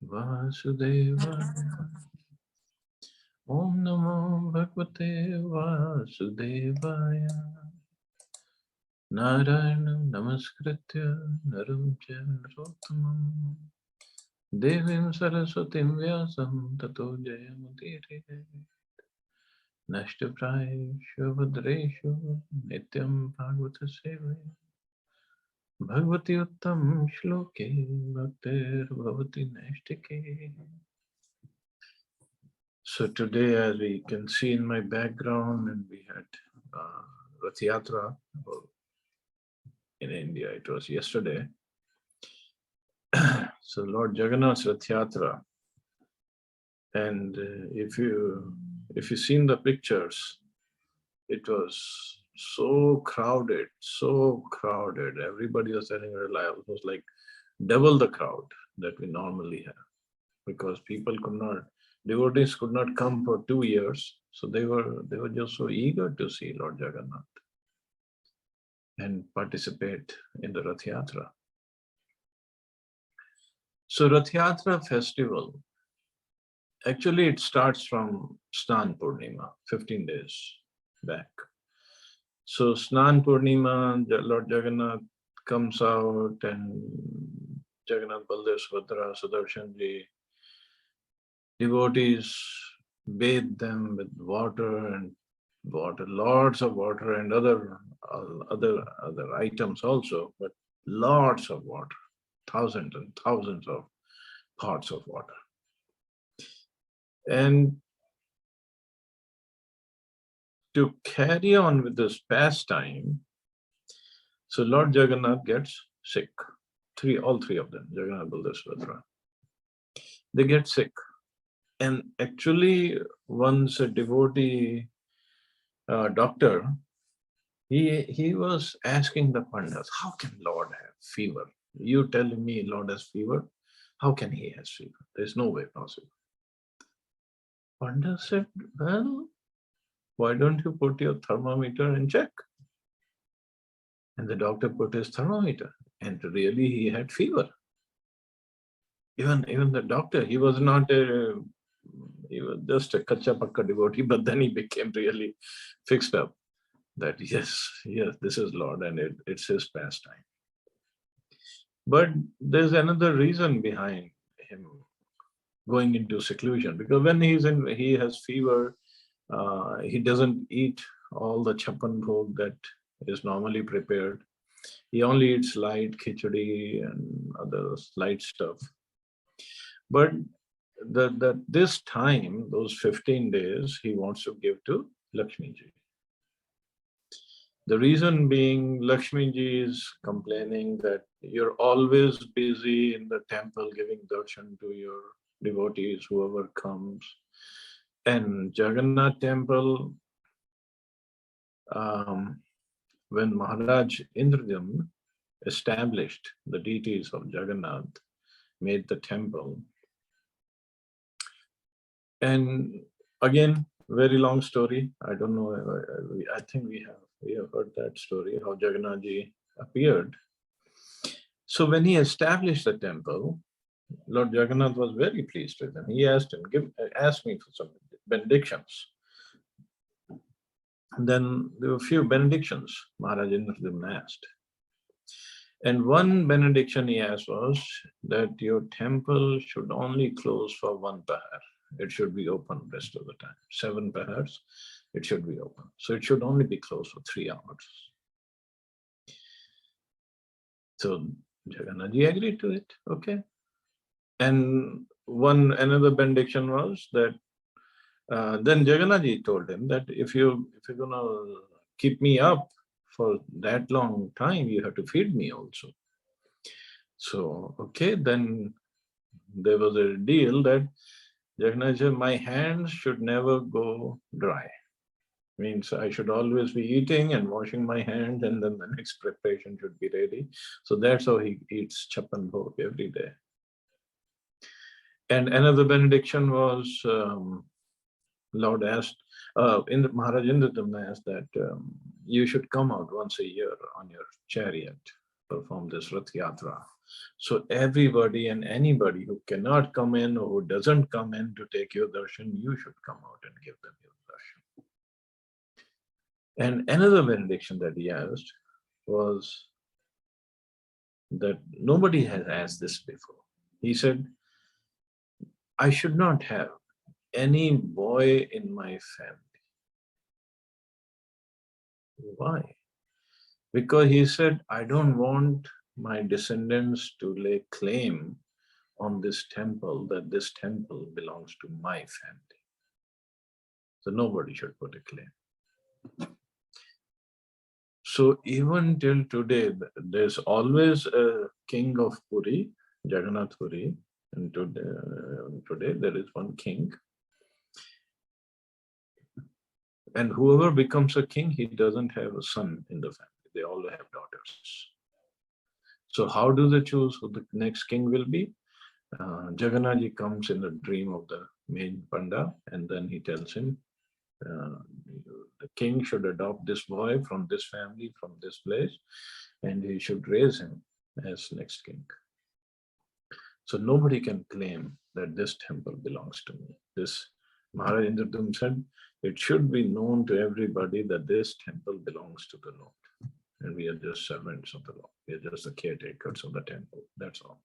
Vasudevaya. Om Namo Bhagavate Vasudevaya. Narayanam Namaskritya Naram Charottamam Devim Saraswatim Vyasam Tato Jayamudire Nashtaprayeshu Bhadreshu Nityam Bhagavata Sevaya Bhagavati Uttam Shloke Bhaktir Bhavati Nashtike. So today, as we can see in my background, and we had Rath Yatra in India. It was yesterday. So Lord Jagannath's Rath Yatra, and if you seen the pictures, it was so crowded, so crowded. Everybody was telling reliable. It was like double the crowd that we normally have, because people could not, devotees could not come for 2 years, so they were just so eager to see Lord Jagannath and participate in the Rath Yatra. So Rath Yatra festival, actually it starts from Snan Purnima, 15 days back. So Snan Purnima, Lord Jagannath comes out, and Jagannath, Baldev, Subhadra, Sudarshanji, devotees bathe them with water, lots of water, and other items also, but lots of water, thousands and thousands of pots of water. And to carry on with this pastime, so Lord Jagannath gets sick. All three of them, Jagannath, Baldev, Subhadra, they get sick. And actually, once a devotee doctor, he was asking the Pandits, how can Lord have fever? You telling me Lord has fever? How can he has fever? There's no way possible. Pandit said, well, why don't you put your thermometer and check? And the doctor put his thermometer, and really he had fever. Even the doctor, he was just a kacha pakka devotee, but then he became really fixed up that yes, this is Lord, and it's his pastime. But there's another reason behind him going into seclusion, because when he has fever, he doesn't eat all the chapan bhog that is normally prepared. He only eats light khichdi and other light stuff. But this time, those 15 days, he wants to give to Lakshmi ji. The reason being, Lakshmi ji is complaining that you're always busy in the temple giving darshan to your devotees, whoever comes. And Jagannath temple, when Maharaj Indradyumna established the deities of Jagannath, made the temple. And again, very long story. I don't know. I think we have heard that story, how Jagannath ji appeared. So when he established the temple, Lord Jagannath was very pleased with him. He asked me for some benedictions. And then there were a few benedictions Maharaj Indradyumna asked. And one benediction he asked was that your temple should only close for 1 pahar. It should be open rest of the time. 7 pahars, it should be open. So it should only be closed for 3 hours. So Jagannath ji agreed to it. Okay. And another benediction was that then Jagannath ji told him that if you're gonna keep me up for that long time, you have to feed me also. So okay, then there was a deal that Jagannath ji, my hands should never go dry. Means I should always be eating and washing my hands, and then the next preparation should be ready. So that's how he eats chapan bhog every day. And another benediction was, Lord asked, Maharaj Indradyumna asked that you should come out once a year on your chariot, perform this Rath Yatra. So everybody and anybody who cannot come in or who doesn't come in to take your darshan, you should come out and give them your darshan. And another benediction that he asked was that nobody has asked this before. He said, I should not have any boy in my family. Why? Because he said, I don't want my descendants to lay claim on this temple, that this temple belongs to my family. So nobody should put a claim. So even till today, there's always a king of Puri, Jagannath Puri, and today there is one king. And whoever becomes a king, he doesn't have a son in the family. They all have daughters. So how do they choose who the next king will be? Jagannath comes in a dream of the main Panda, and then he tells him, the king should adopt this boy from this family, from this place, and he should raise him as next king. So nobody can claim that this temple belongs to me. This Maharaj Indradum said, it should be known to everybody that this temple belongs to the Lord. And we are just servants of the Lord. We are just the caretakers of the temple. That's all.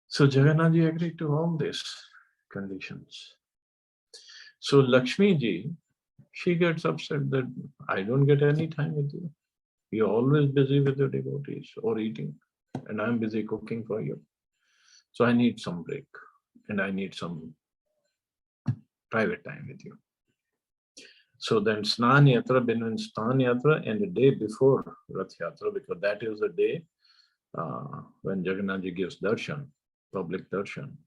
So Jagannath ji agreed to all these conditions. So Lakshmi ji, she gets upset that I don't get any time with you. You're always busy with your devotees or eating, and I'm busy cooking for you. So I need some break, and I need some private time with you. So then Snan Yatra, between Snan Yatra and the day before Rath Yatra, because that is the day when Jagannath ji gives darshan, public darshan.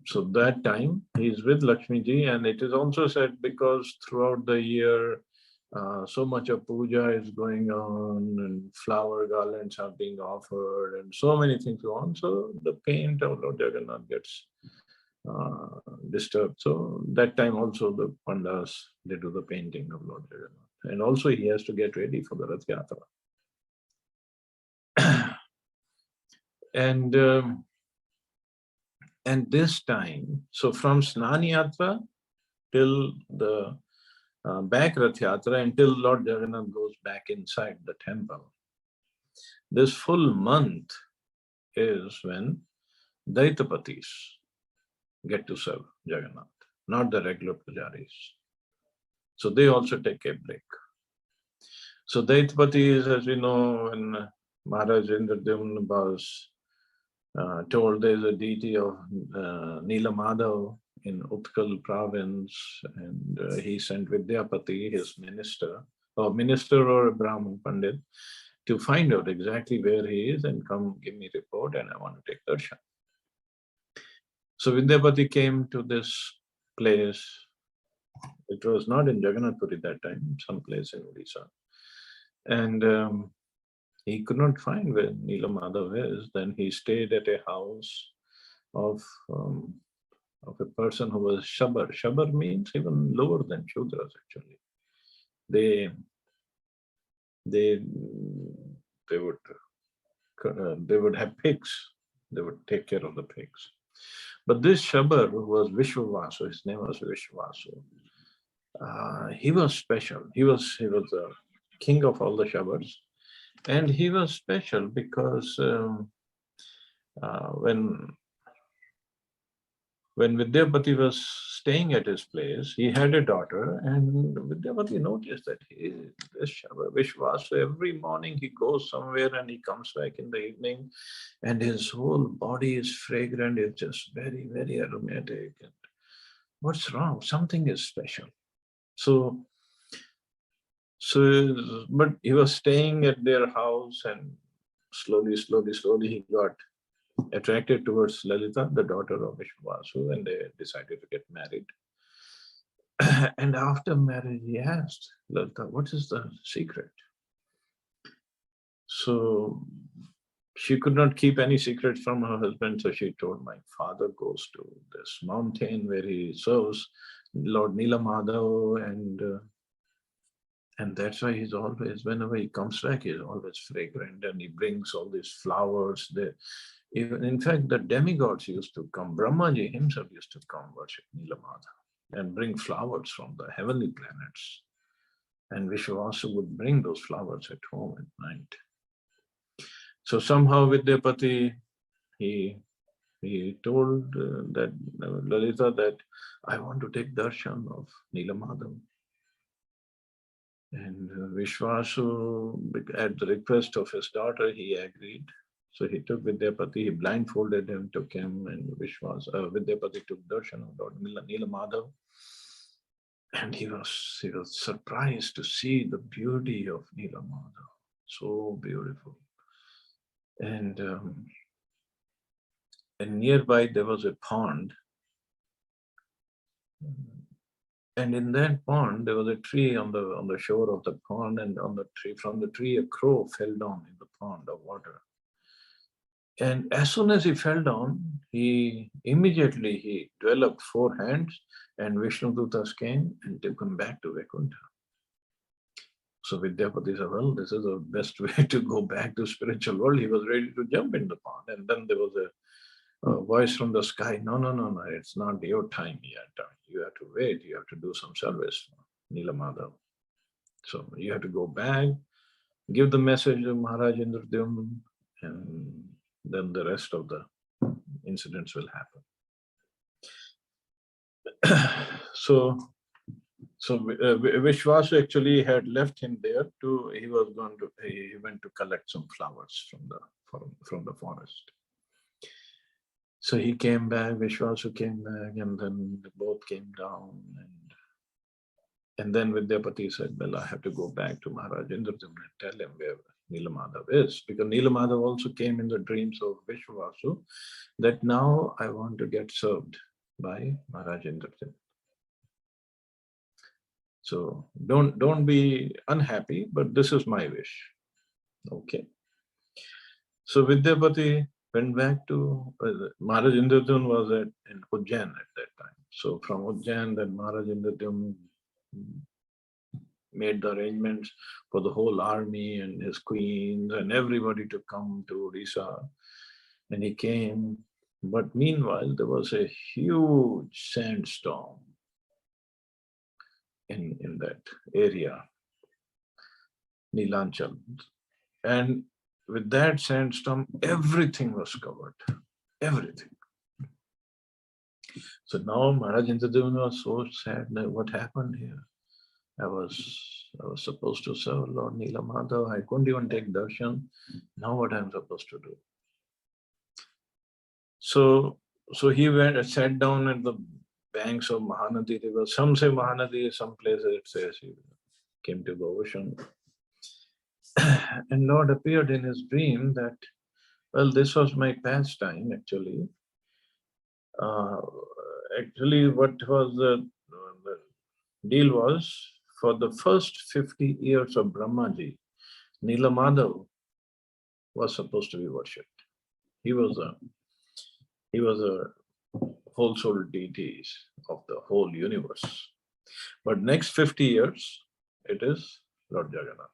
So that time he is with Lakshmi ji, and it is also said because throughout the year so much of puja is going on and flower garlands are being offered and so many things go on. So the paint of Lord Jagannath gets disturbed. So that time also the Pandas, they do the painting of Lord Jagannath. And also he has to get ready for the Rath Yatra. And this time, so from Snan Yatra till the back Rath Yatra, until Lord Jagannath goes back inside the temple, this full month is when Daitapatis get to serve Jagannath, not the regular pujaris. So they also take a break. So Daitapatis, as we know, when Maharaj Indradyumna was told there's a deity of Nila Madhav in Utkal province, and he sent Vidyapati, his minister or a Brahmin Pandit, to find out exactly where he is and come give me report, and I want to take darshan. So Vidyapati came to this place. It was not in Jagannath Puri that time, some place in Odisha. And he could not find where Nila Madhav is. Then he stayed at a house of a person who was Shabar. Shabar means even lower than Shudras actually. They would have pigs. They would take care of the pigs. But this Shabar was Vishwavasu. His name was Vishwavasu. He was special. He was the king of all the Shabars, and he was special because when Vidyapati was staying at his place, he had a daughter, and Vidyapati noticed that this Vishwasu, every morning he goes somewhere and he comes back in the evening, and his whole body is fragrant. It's just very, very aromatic. And what's wrong? Something is special. So, but he was staying at their house, and slowly he got attracted towards Lalita, the daughter of Vishwavasu, and they decided to get married. And after marriage, he asked Lalita, what is the secret? So she could not keep any secrets from her husband, so she told, my father goes to this mountain where he serves Lord Nila Madhav, And that's why he's always, whenever he comes back, he's always fragrant, and he brings all these flowers. Even, in fact, the demigods used to come. Brahmaji himself used to come worship Nilamada and bring flowers from the heavenly planets. And Vishwavasu would bring those flowers at home at night. So somehow Vidyapati, he told that Lalita that I want to take darshan of Nilamada. And Vishwasu, at the request of his daughter, he agreed. So he took Vidyapati, he blindfolded him, took him, and Vidyapati took darshan of Lord Nilamada. And he was surprised to see the beauty of Nilamada. So beautiful. And nearby there was a pond. And in that pond, there was a tree on the shore of the pond, and from the tree, a crow fell down in the pond of water. And as soon as he fell down, he developed 4 hands, and Vishnu Dutas came and took him back to Vaikuntha. So Vidyapati said, well, this is the best way to go back to spiritual world. He was ready to jump in the pond. And then there was a voice from the sky, no, it's not your time yet. You have to wait, you have to do some service for Nilamada. So you have to go back, give the message to Maharaj Indradyumna, and then the rest of the incidents will happen. So Vishwasu actually had left him there he went to collect some flowers from the forest. So he came back, Vishwasu came back, and then they both came down. And then Vidyapati said, well, I have to go back to Maharaj Indradyumna and tell him where Nilamada is. Because Nilamada also came in the dreams of Vishwasu that now I want to get served by Maharaj Indradyumna. So don't be unhappy, but this is my wish. Okay. So Vidyapati went back to Maharaj Indradyumna was in Ujjain at that time. So from Ujjain, then Maharaj Indradyumna made the arrangements for the whole army and his queens and everybody to come to Odisha. And he came. But meanwhile, there was a huge sandstorm in that area, Neelanchal. And with that sandstorm, everything was covered. Everything. So now Maharaj Indradyumna was so sad that what happened here? I was supposed to serve Lord Nilamada. I couldn't even take darshan. Now what I'm supposed to do? So he went and sat down at the banks of Mahanadi river. Some say Mahanadi, some places it says he came to the ocean. And Lord appeared in his dream that, well, this was my pastime actually. Actually, what was the deal was, for the first 50 years of Brahmaji, Nilamada was supposed to be worshipped. He was a whole soul deity of the whole universe. But next 50 years, it is Lord Jagannath.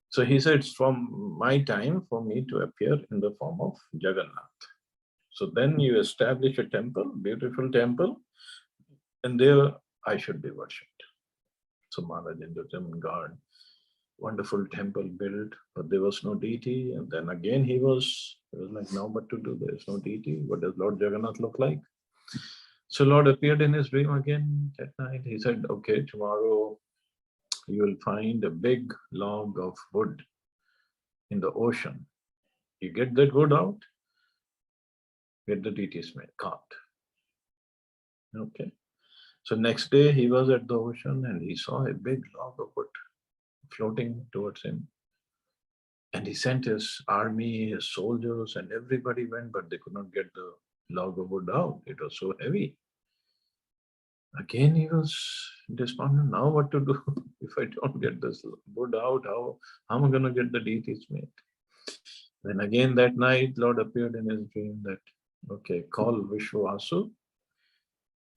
So he said, it's from my time for me to appear in the form of Jagannath. So then you establish a temple, beautiful temple, and there I should be worshipped. So Maharaj Indradyumna God, wonderful temple built, but there was no deity. And then again he was like, now what to do? There is no deity. What does Lord Jagannath look like? So Lord appeared in his dream again that night. He said, okay, tomorrow you will find a big log of wood in the ocean. You get that wood out, get the deity's carved. Okay. So next day he was at the ocean and he saw a big log of wood floating towards him. And he sent his army, his soldiers, and everybody went, but they could not get the log of wood out. It was so heavy. Again, he was despondent. Now what to do? If I don't get this wood out, how am I going to get the deity's mate? Then again that night, Lord appeared in his dream that, okay, call Vishwasu,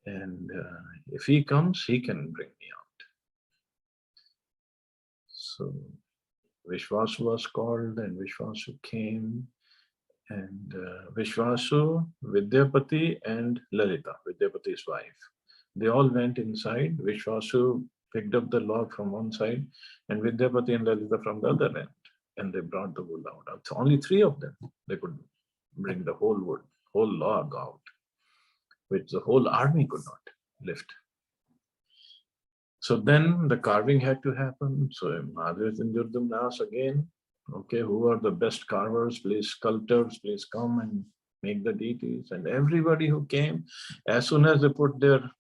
and if he comes, he can bring me out. So Vishwasu was called, and Vishwasu came, and Vishwasu, Vidyapati, and Lalita, Vidyapati's wife. They all went inside. Vishwasu picked up the log from one side, and Vidyapati and Lalita from the other end, and they brought the wood out. Only three of them. They could bring the whole wood, whole log out, which the whole army could not lift. So then the carving had to happen. So Maharaj Indurdum asked again, okay, who are the best carvers? Please, sculptors, please come and make the deities. And everybody who came, as soon as they put their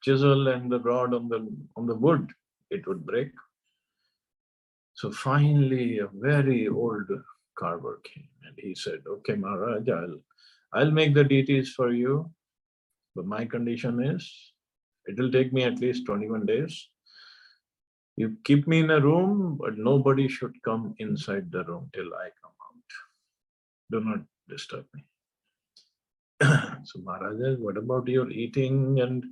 chisel and the rod on the wood, it would break. So finally, a very old carver came and he said, okay, Maharaj, I'll make the deities for you, but my condition is, it will take me at least 21 days. You keep me in a room, but nobody should come inside the room till I come out. Do not disturb me. So Maharaj, what about your eating? And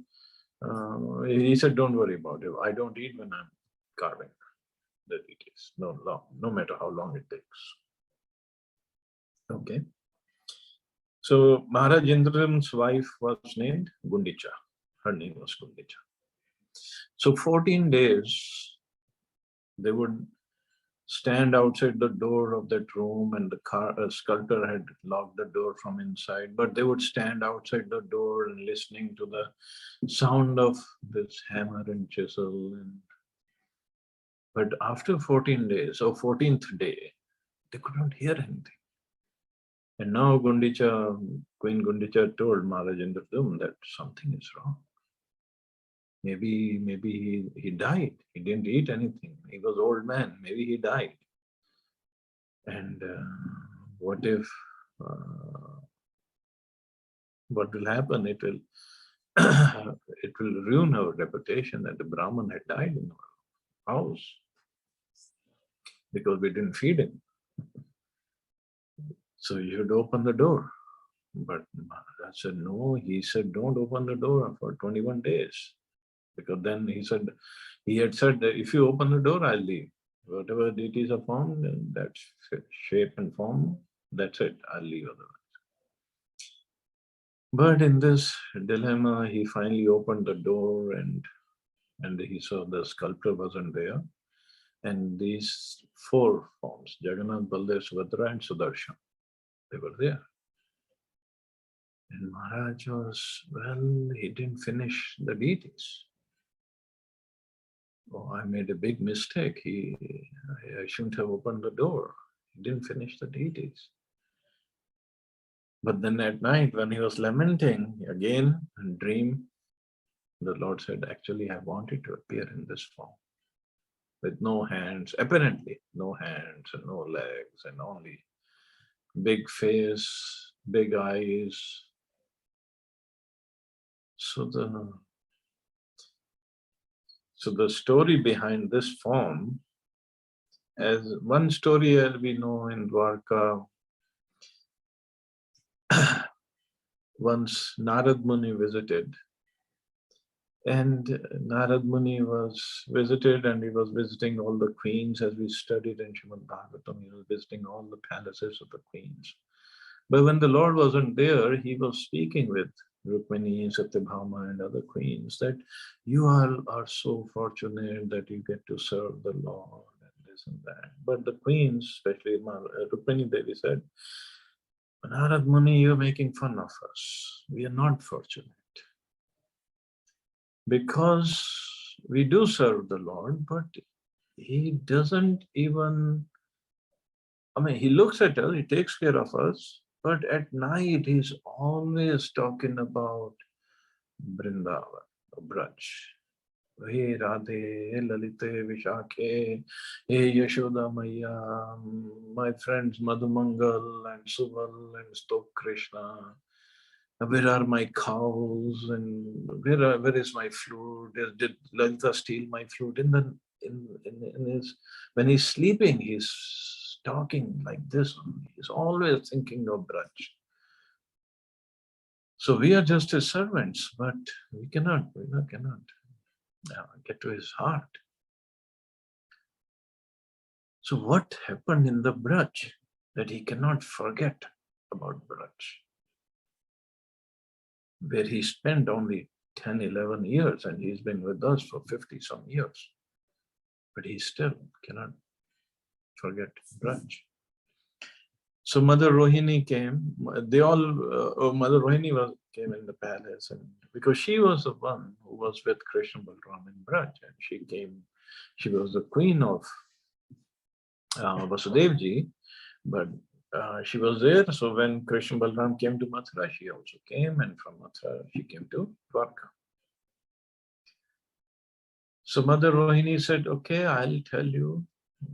he said, don't worry about it. I don't eat when I'm carving the deities. No matter how long it takes. Okay. So Maharaj Indram's wife was named Gundicha. Her name was Gundicha. So 14 days, they would stand outside the door of that room, and the sculptor had locked the door from inside, but they would stand outside the door and listening to the sound of this hammer and chisel. But after 14 days, or 14th day, they could not hear anything. And now Queen Gundicha told Maharaj Indradum that something is wrong. Maybe he died. He didn't eat anything. He was old man. Maybe he died. And what if, what will happen? It will, it will ruin our reputation that the Brahman had died in our house because we didn't feed him. So you should open the door. But Maharaj said, no. He said, don't open the door for 21 days. Because then he had said that if you open the door, I'll leave. Whatever deities are formed, in that shape and form, that's it. I'll leave otherwise. But in this dilemma, he finally opened the door and he saw the sculptor wasn't there. And these four forms, Jagannath, Baldev, Subhadra, and Sudarshan, they were there. And Maharaj was, well, he didn't finish the deities. Oh, I made a big mistake. I shouldn't have opened the door. He didn't finish the deities. But then at night, when he was lamenting again in dream, the Lord said, actually, I wanted to appear in this form with no hands, apparently no hands and no legs, and only big face, big eyes. So the story behind this form, as one story as we know in Dwarka, once Narad Muni visited, and Narad Muni was visited, and he was visiting all the queens, as we studied in Srimad Bhagavatam. He was visiting all the palaces of the queens. But when the Lord wasn't there, he was speaking with Rukmini, Satyabhama, and other queens that you all are so fortunate that you get to serve the Lord and this and that. But the queens, especially Rukmini Devi, said, Narad Muni, you're making fun of us. We are not fortunate. Because we do serve the Lord, but he doesn't even, he looks at us, he takes care of us, but at night he's always talking about Vrindavan, Braj. Hey Radhe, hey Lalite, Vishakhe, hey Yashoda Maya, my friends Madhumangal and Subal and Stok Krishna. Where are my cows, and where is my flute? Did Lalita steal my flute? When he's sleeping, he's talking like this. He's always thinking of Braj. So we are just his servants, but we cannot get to his heart. So what happened in the Braj that he cannot forget about Braj, where he spent only 10, 11 years and he's been with us for 50 some years, but he still cannot forget Braj. So Mother Rohini came, they all, Mother Rohini came in the palace, and because she was the one who was with Krishna Balram in Braj, and she came, she was the queen of Vasudevji, but she was there. So when Krishna Balram came to Mathura, she also came, and from Mathura she came to Dwarka. So Mother Rohini said, okay, I'll tell you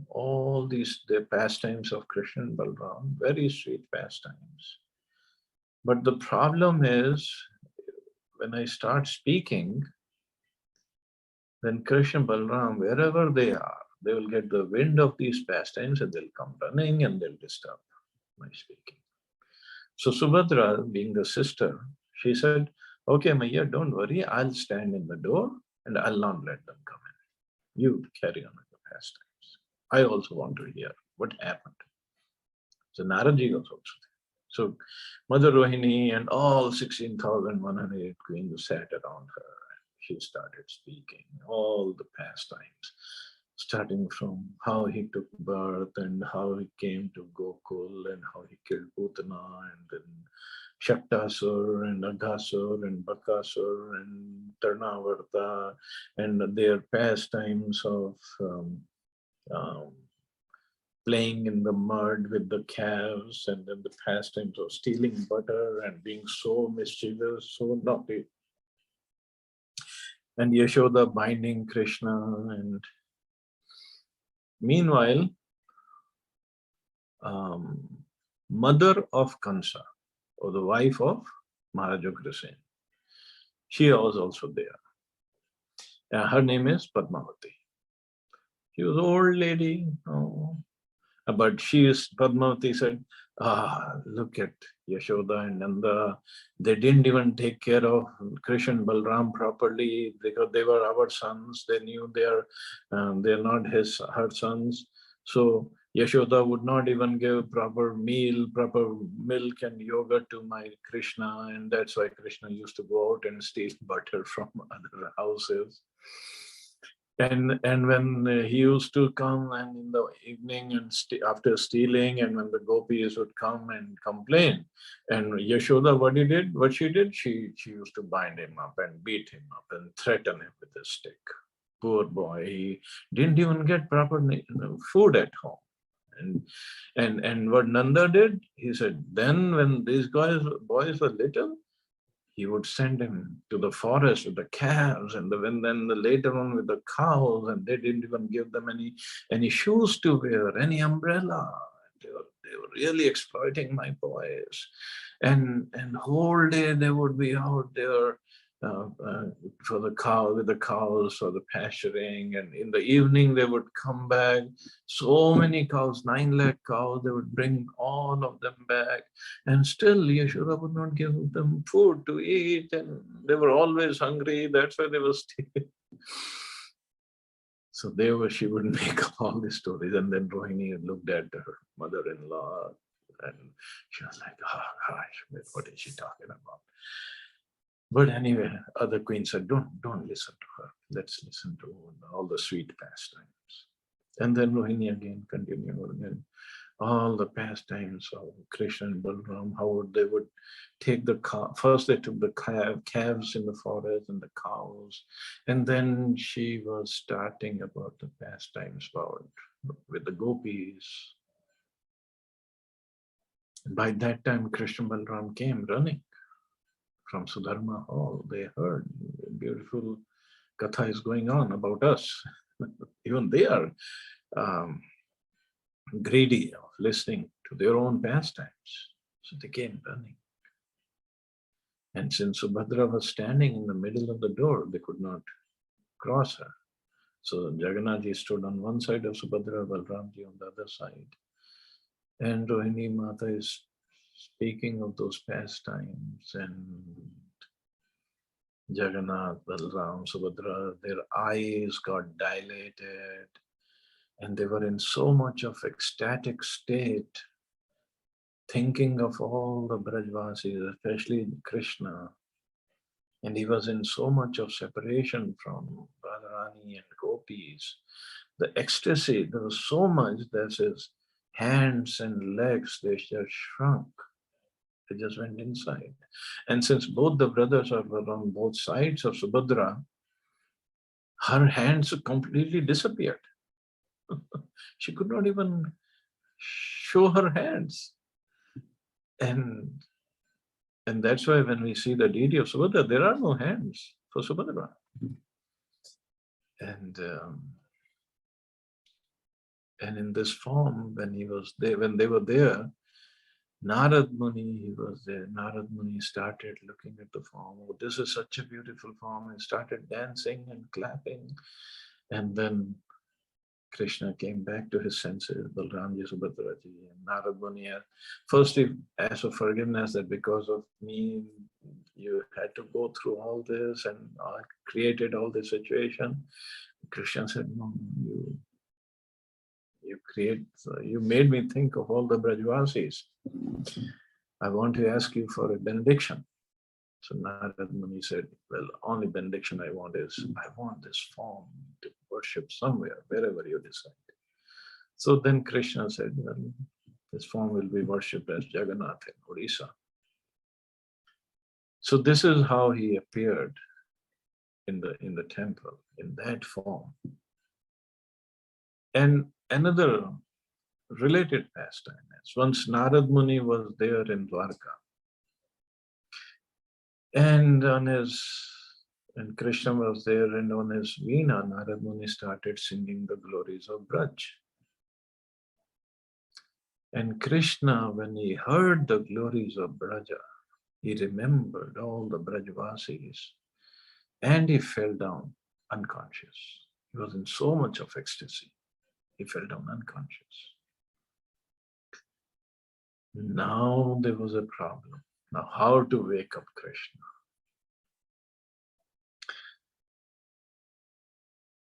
all the pastimes of Krishna and Balram, very sweet pastimes. But the problem is, when I start speaking, then Krishna and Balram, wherever they are, they will get the wind of these pastimes and they'll come running and they'll disturb my speaking. So Subhadra, being the sister, she said, okay, Maya, don't worry, I'll stand in the door and I'll not let them come in. You carry on with the pastimes. I also want to hear what happened. So Naraji was also there. So Mother Rohini and all 16,108 queens sat around her. She started speaking all the pastimes, starting from how he took birth and how he came to Gokul and how he killed Putana and then Shaktasur and Aghasur and Bakasur and Tarnavarta and their pastimes of playing in the mud with the calves, and then the pastimes of stealing butter and being so mischievous, so naughty. And Yashoda binding Krishna. And meanwhile, mother of Kansa, or the wife of Maharaj Ugrasen, she was also there. Her name is Padmavati. She was an old lady. Oh. But Padmavati said, look at Yashoda and Nanda. They didn't even take care of Krishna and Balram properly because they were our sons. They knew they're not her sons. So Yashoda would not even give proper meal, proper milk and yogurt to my Krishna. And that's why Krishna used to go out and steal butter from other houses. And when he used to come and in the evening and after stealing, and when the gopis would come and complain, and Yashoda, what she did, she used to bind him up and beat him up and threaten him with a stick. Poor boy, he didn't even get proper food at home. And what Nanda did, he said, then when these boys were little, he would send him to the forest with the calves, and then later on with the cows, and they didn't even give them any shoes to wear, any umbrella. They were really exploiting my boys. And whole day they would be out there for the cows for the pasturing, and in the evening they would come back. So many cows, 9 lakh cows, they would bring all of them back, and still Yashoda would not give them food to eat, and they were always hungry. That's why they were stealing. So she would make all these stories, and then Rohini looked at her mother-in-law, and she was like, oh gosh, what is she talking about? But anyway, other queens said, don't listen to her. Let's listen to all the sweet pastimes. And then Rohini again continued again. All the pastimes of Krishna and Balram, how they would take the first they took the calves in the forest and the cows, and then she was starting about the pastimes with the gopis. And by that time, Krishna and Balram came running from Sudharma hall. They heard beautiful katha is going on about us. Even they are greedy of listening to their own pastimes. So they came running. And since Subhadra was standing in the middle of the door, they could not cross her. So Jagannath stood on one side of Subhadra, Balramji on the other side. And Rohini Mata is speaking of those pastimes, and Jagannath, Balram, Subhadra, their eyes got dilated. And they were in so much of ecstatic state, thinking of all the Brajvasis, especially Krishna. And he was in so much of separation from Radharani and gopis. The ecstasy, there was so much that his hands and legs, they just shrunk. They just went inside. And since both the brothers were on both sides of Subhadra, her hands completely disappeared. She could not even show her hands. And that's why when we see the deity of Subhadra, there are no hands for Subhadra. And in this form, when he was there, when they were there, Narad Muni, he was there. Narad Muni started looking at the form. Oh, this is such a beautiful form, and started dancing and clapping. And then Krishna came back to his senses, Balramji, Subhadraji, and Narad Muni. First, he asked for forgiveness that because of me, you had to go through all this and I created all this situation. Krishna said, no, you made me think of all the Brajvasis. I want to ask you for a benediction. So Narad Muni said, well, only benediction I want is, I want this form to worship somewhere, wherever you decide. So then Krishna said, well, this form will be worshipped as Jagannath in Odisha. So this is how he appeared in the temple, in that form. And another related pastime is, once Narad Muni was there in Dwarka, and Krishna was there, and on his veena, Narad Muni started singing the glories of Braj. And Krishna, when he heard the glories of Braja, he remembered all the Brajvasis, and he fell down unconscious. He was in so much of ecstasy, he fell down unconscious. Now there was a problem. Now how to wake up Krishna?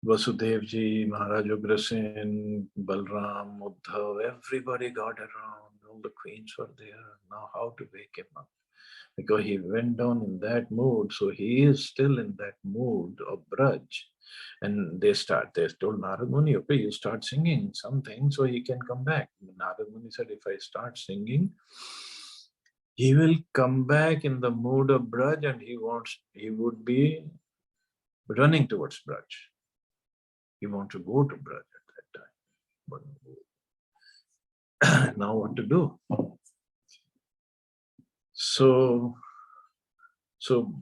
Vasudevji, Maharaj Ugrasen, Balram, Uddhav, everybody got around, all the queens were there. Now how to wake him up? Because he went down in that mood, so he is still in that mood of Braj. And they told Narad Muni, okay, you start singing something so he can come back. Narad Muni said, if I start singing, he will come back in the mood of Braj and he would be running towards Braj. He wants to go to Braj at that time. But now what to do? So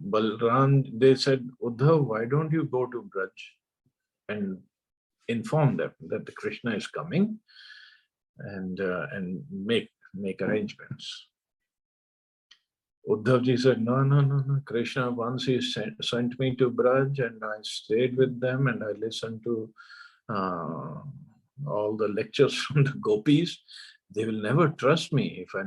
Balram, they said, Uddhav, why don't you go to Braj and inform them that the Krishna is coming and make arrangements. Uddhavji said, no. Krishna, once he sent me to Braj and I stayed with them and I listened to all the lectures from the gopis. They will never trust me. If I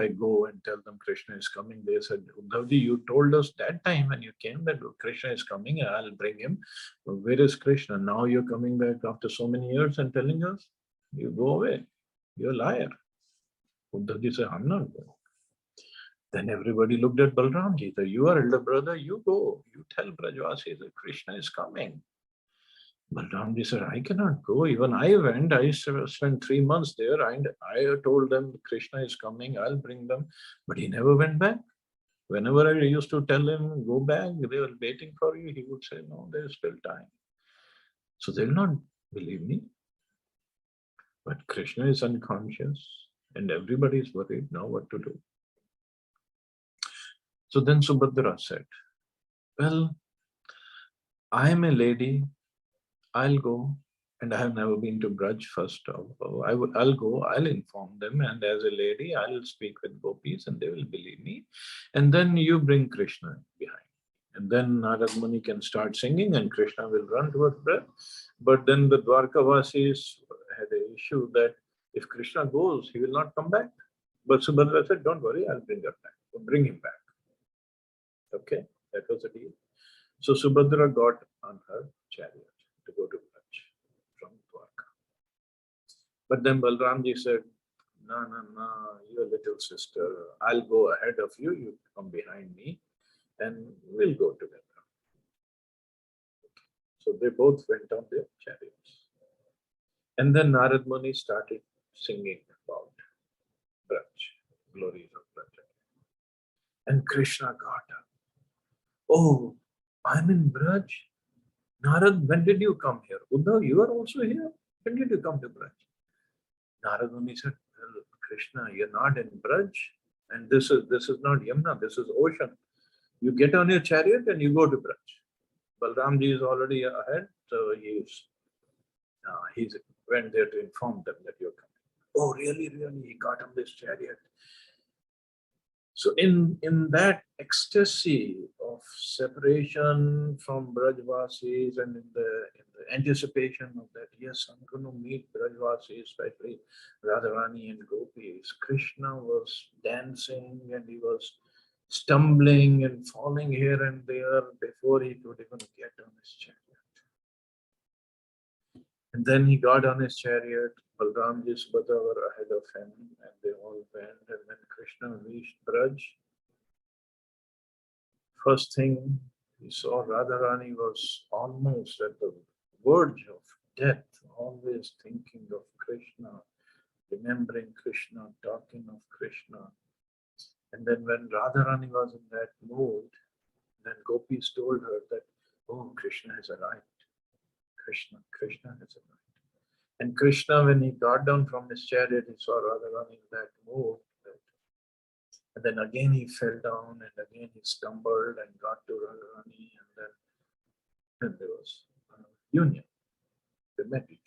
go and tell them Krishna is coming, they said, Uddhavji, you told us that time when you came that Krishna is coming, I'll bring him. Where is Krishna? Now you're coming back after so many years and telling us? You go away. You're a liar. Uddhavji said, I'm not going. Then everybody looked at Balramji. Said, you are elder brother, you go. You tell Brajvasi that Krishna is coming. Balramji said, I cannot go. Even I went. I spent 3 months there. And I told them Krishna is coming. I'll bring them. But he never went back. Whenever I used to tell him, go back, they were waiting for you, he would say, no, there's still time. So they will not believe me. But Krishna is unconscious and everybody is worried now what to do. So then Subhadra said, well, I am a lady. I'll go, and I have never been to Braj first. I'll go, I'll inform them, and as a lady, I'll speak with gopis and they will believe me. And then you bring Krishna behind. And then Narad Muni can start singing and Krishna will run towards Braj. But then the Dwarkavasis had an issue that if Krishna goes, he will not come back. But Subhadra said, don't worry, I'll bring him back. Okay, that was the deal. So Subhadra got on her chariot to go to Braj from Dwarka. But then Balramji said, no, no, no, your little sister, I'll go ahead of you, you come behind me, and we'll go together. So they both went on their chariots. And then Narad Muni started singing about Braj, glories of Braj. And Krishna got up. Oh, I'm in Braj. Narad, when did you come here? Uddhav, you are also here? When did you come to Braj? Narad Muni said, well, Krishna, you're not in Braj. And this is not Yamuna, this is ocean. You get on your chariot and you go to Braj. Balramji is already ahead, so he's went there to inform them that you're coming. Oh, really, really? He got on this chariot. So in that ecstasy of separation from Brajvasis and in the anticipation of that, yes, I'm going to meet Brajvasis, especially Radharani and Gopis, Krishna was dancing and he was stumbling and falling here and there before he could even get on his chariot. And then he got on his chariot, Balramji and Subhadra were ahead of him, and they all went. And when Krishna reached Braj, first thing he saw Radharani was almost at the verge of death, always thinking of Krishna, remembering Krishna, talking of Krishna. And then when Radharani was in that mood, then Gopis told her that, oh, Krishna has arrived. Krishna has arrived. And Krishna, when he got down from his chariot, he saw Radharani in that mood. And then again he fell down and again he stumbled and got to Radharani, and then there was union. They met each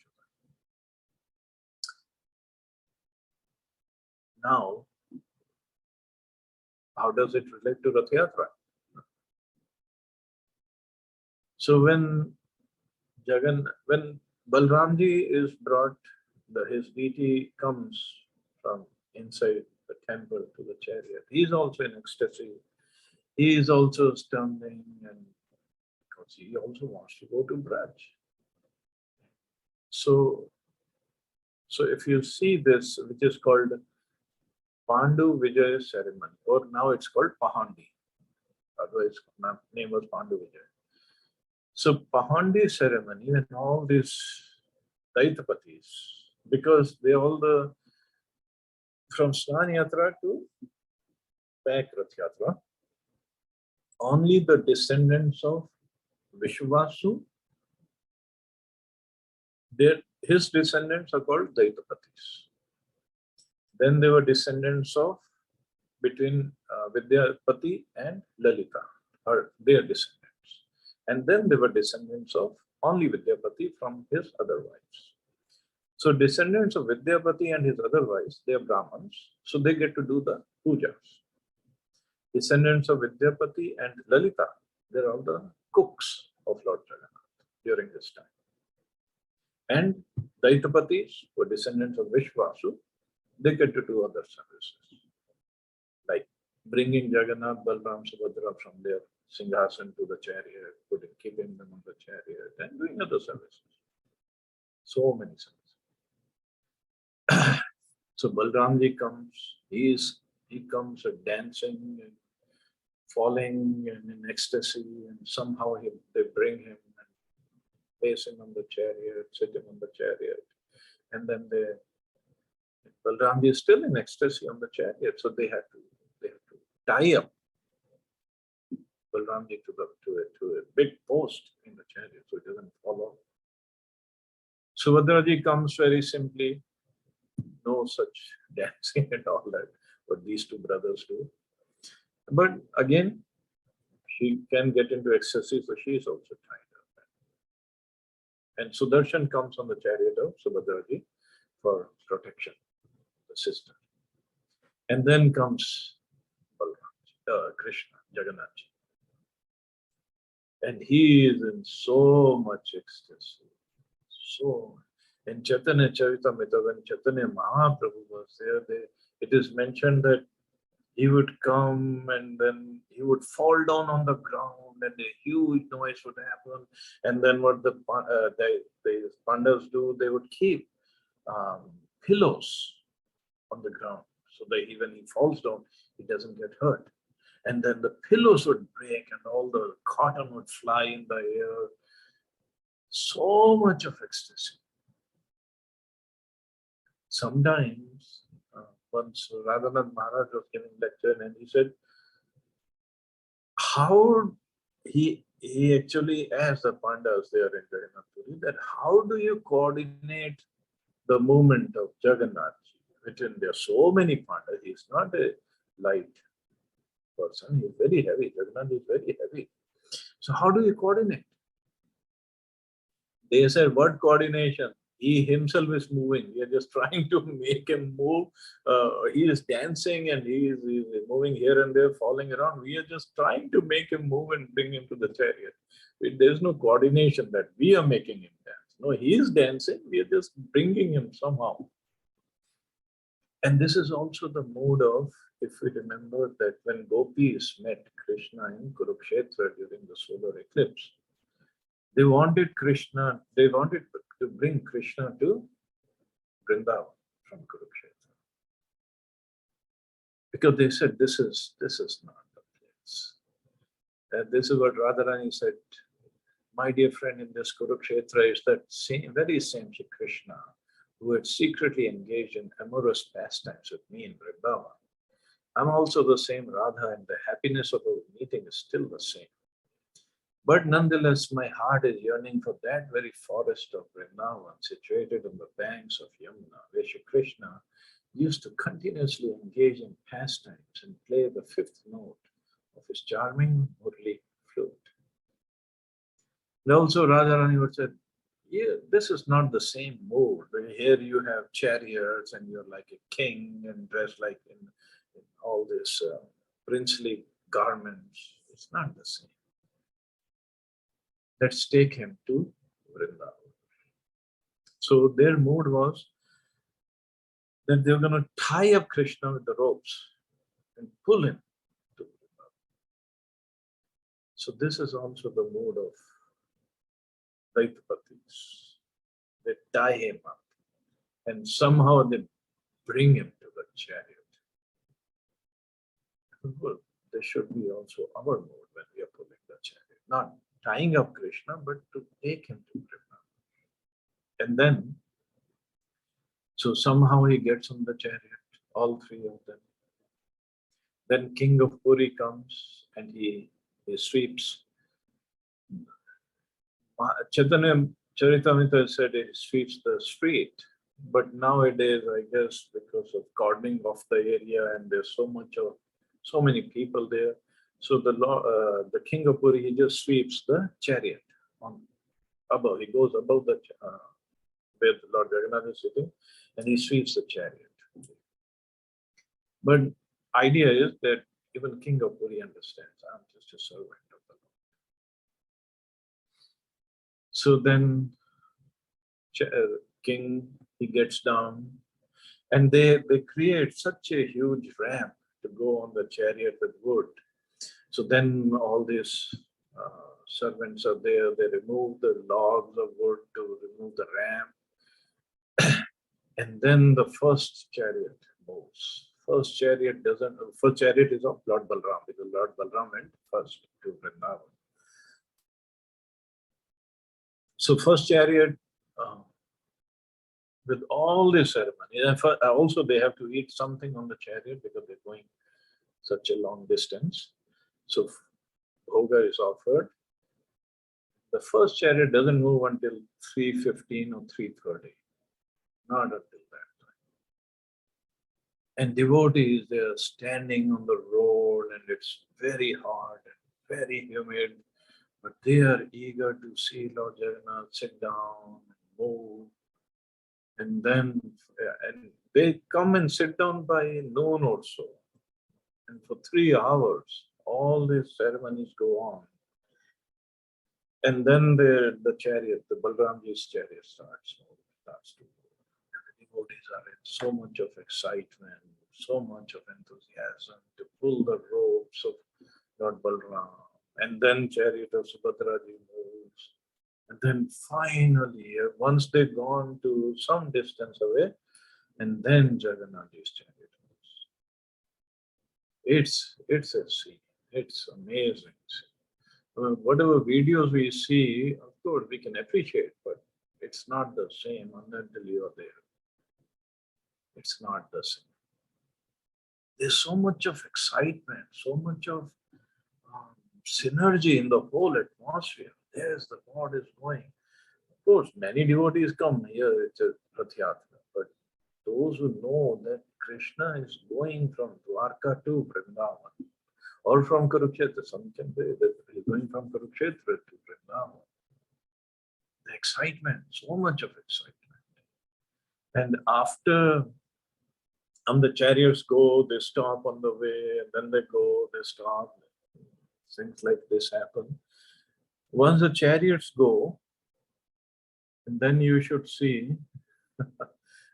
other. Now, how does it relate to Rath Yatra? So when Balramji is brought, his deity comes from inside the temple to the chariot. He is also in ecstasy. He is also stumbling, and because he also wants to go to Braj. So if you see this, which is called Pandu Vijay ceremony, or now it's called Pahandi. Otherwise, name was Pandu Vijay. So Pahandi ceremony, when all these Daitapatis, because they all from Snan Yatra to back Rath Yatra, only the descendants of Vishwasu, his descendants are called Daitapatis. Then there were descendants of between Vidyapati and Lalita, or their descendants. And then there were descendants of only Vidyapati from his other wives. So descendants of Vidyapati and his other wives, they are Brahmins, so they get to do the pujas. Descendants of Vidyapati and Lalita, they're all the cooks of Lord Jagannath during this time. And Daitapatis were descendants of Vishwasu, they get to do other services, like bringing Jagannath, Balram, Subhadra from their Singhasan to the chariot, keeping them on the chariot, and doing other services. So many services. So Balramji comes, he comes dancing and falling and in ecstasy, and somehow they bring him and place him on the chariot, sit him on the chariot, and then Balramji is still in ecstasy on the chariot, so they have to tie up Balramji to a big post in the chariot so it doesn't fall off. Subhadraji comes very simply, no such dancing and all that, what these two brothers do. But again, she can get into ecstasy, so she is also tied up. And Sudarshan comes on the chariot of Subhadraji for protection, the sister. And then comes Krishna, Jagannath. And he is in so much ecstasy. So, in Chaitanya Charitamrita, when Chaitanya Mahaprabhu was there, it is mentioned that he would come and then he would fall down on the ground and a huge noise would happen. And then what the Pandavas do, they would keep pillows on the ground so that even he falls down, he doesn't get hurt. And then the pillows would break and all the cotton would fly in the air. So much of ecstasy. Sometimes, once Radhanath Maharaj was giving lecture and he said, how he actually asked the Pandavas there in Jagannath Puri that how do you coordinate the movement of Jagannath? Within there are so many Pandavas, he's not a light person, he's very heavy. Jagannath is very heavy. So how do you coordinate? They said, what coordination? He himself is moving. We are just trying to make him move. He is dancing and he is moving here and there, falling around. We are just trying to make him move and bring him to the chariot. There's no coordination that we are making him dance. No, he is dancing. We are just bringing him somehow. And this is also the mood of, if we remember that when gopis met Krishna in Kurukshetra during the solar eclipse, they wanted to bring Krishna to Vrindavan from Kurukshetra. Because they said, this is not the place. And this is what Radharani said, my dear friend, in this Kurukshetra is that very same Shri Krishna who had secretly engaged in amorous pastimes with me in Vrindavan. I'm also the same Radha, and the happiness of our meeting is still the same. But nonetheless, my heart is yearning for that very forest of Vrindavan situated on the banks of Yamuna, where Shri Krishna used to continuously engage in pastimes and play the fifth note of his charming Murli flute. And also Radharani would say, yeah, this is not the same mood. Here you have chariots and you're like a king and dressed like in all this princely garments. It's not the same. Let's take him to Vrindavan. So their mood was that they were going to tie up Krishna with the ropes and pull him to Vrindavan. So this is also the mood of Daitapatis. They tie him up and somehow they bring him to the chariot. Well, there should be also our mood when we are pulling the chariot. Not tying up Krishna, but to take him to Krishna. And then, so somehow he gets on the chariot, all three of them. Then King of Puri comes and he sweeps. Chaitanya Charitamrita said he sweeps the street. But nowadays, I guess, because of cordoning off the area and there's so many people there, so the King of Puri, he just sweeps the chariot on above. He goes above the where the Lord Jagannath is sitting, and he sweeps the chariot. But idea is that even King of Puri understands, I'm just a servant of the Lord. So then King, he gets down, and they create such a huge ramp to go on the chariot with wood. So then all these servants are there, they remove the logs of wood to remove the ramp. And then the first chariot moves. First chariot is of Lord Balram, because Lord Balram went first to Vrindavan. So first chariot, with all this ceremony, also they have to eat something on the chariot because they're going such a long distance. So bhoga is offered. The first chariot doesn't move until 3:15 or 3:30. Not until that time. And devotees, they are standing on the road and it's very hot and very humid, but they are eager to see Lord Jagannath sit down and move. And then they come and sit down by noon or so. And for 3 hours, all these ceremonies go on. And then the chariot, the Balramji's chariot starts to move. And the devotees are in so much of excitement, so much of enthusiasm to pull the ropes of Lord Balram. And then chariot of Subhadraji moves. And then finally, once they've gone to some distance away, and then Jagannath's chariot moves. It's a scene. It's amazing scene. Whatever videos we see, of course, we can appreciate, but it's not the same until you are there. It's not the same. There's so much of excitement, so much of synergy in the whole atmosphere. There's the God is going. Of course, many devotees come here, it's a Rath Yatra, but those who know that Krishna is going from Dwarka to Vrindavan, or from Kurukshetra, some can say that he's going from Kurukshetra to Vrindavan. The excitement, so much of excitement. And after the chariots go, they stop on the way, and then they go, they stop. Things like this happen. Once the chariots go, and then you should see,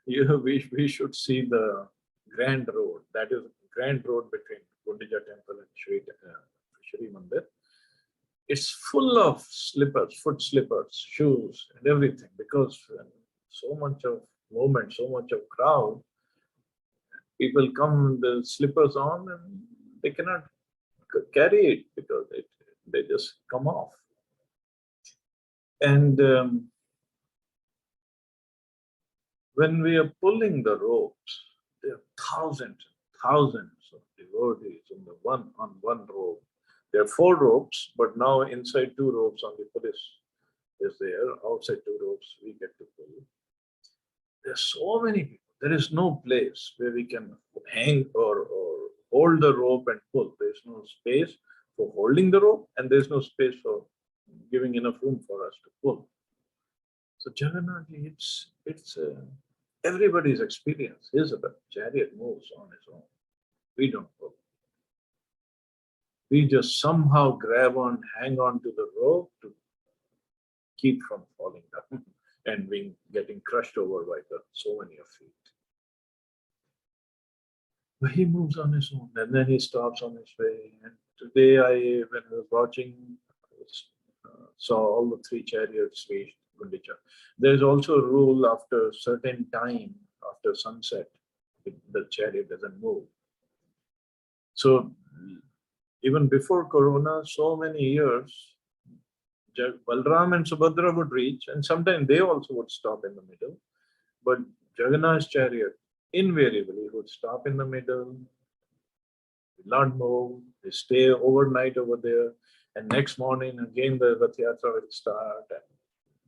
we should see the grand road. That is grand road between Gundicha temple and Shri Mandir. It's full of slippers, foot slippers, shoes, and everything, because so much of movement, so much of crowd, people come with the slippers on and they cannot carry it because they just come off. And when we are pulling the ropes, there are thousands of devotees on one rope. There are 4 ropes, but now inside 2 ropes only police is there. Outside 2 ropes we get to pull. There are so many people. There is no place where we can hang or hold the rope and pull. There is no space for holding the rope, and there is no space for giving enough room for us to pull. So Jagannath, it's everybody's experience. His chariot moves on its own. We don't pull. We just somehow grab on, hang on to the rope to keep from falling down and getting crushed over by so many of feet. But he moves on his own, and then he stops on his way. And today, when I was watching, saw all the 3 chariots reach Gundicha. There's also a rule after a certain time, after sunset, the chariot doesn't move. So even before Corona, so many years, Balram and Subhadra would reach, and sometimes they also would stop in the middle. But Jagannath's chariot invariably would stop in the middle, will not move, they stay overnight over there, and next morning again the Rath Yatra will start, and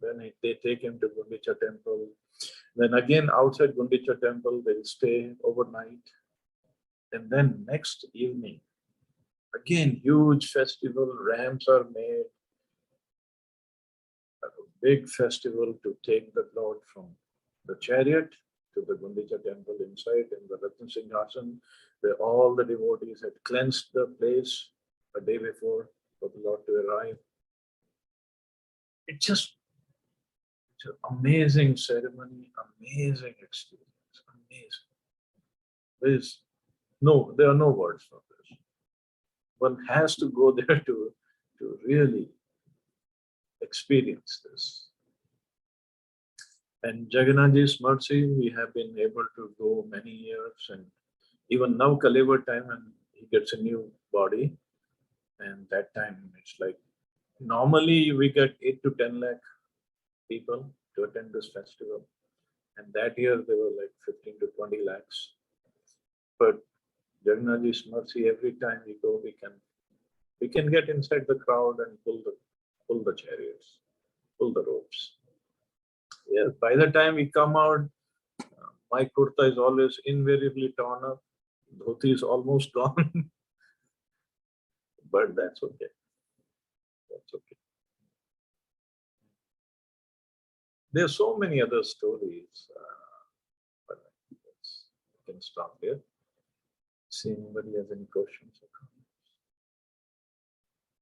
then they take him to Gundicha temple. Then again outside Gundicha temple they'll stay overnight, and then next evening, again huge festival, ramps are made, a big festival to take the Lord from the chariot to the Gundicha temple inside in the Ratna Singhasan, where all the devotees had cleansed the place a day before for the Lord to arrive. It's an amazing ceremony, amazing experience, amazing. There are no words for this. One has to go there to really experience this. And Jagannath's mercy, we have been able to go many years, and even now Kaliva time, and he gets a new body, and that time it's like normally we get 8 to 10 lakh people to attend this festival, and that year there were like 15 to 20 lakhs. But Jagannath's mercy, every time we go, we can get inside the crowd and pull the chariots, pull the ropes. Yes, by the time we come out, my kurta is always invariably torn up. Dhoti is almost gone. But that's okay. That's okay. There are so many other stories, but we can stop here. See anybody has any questions or comments.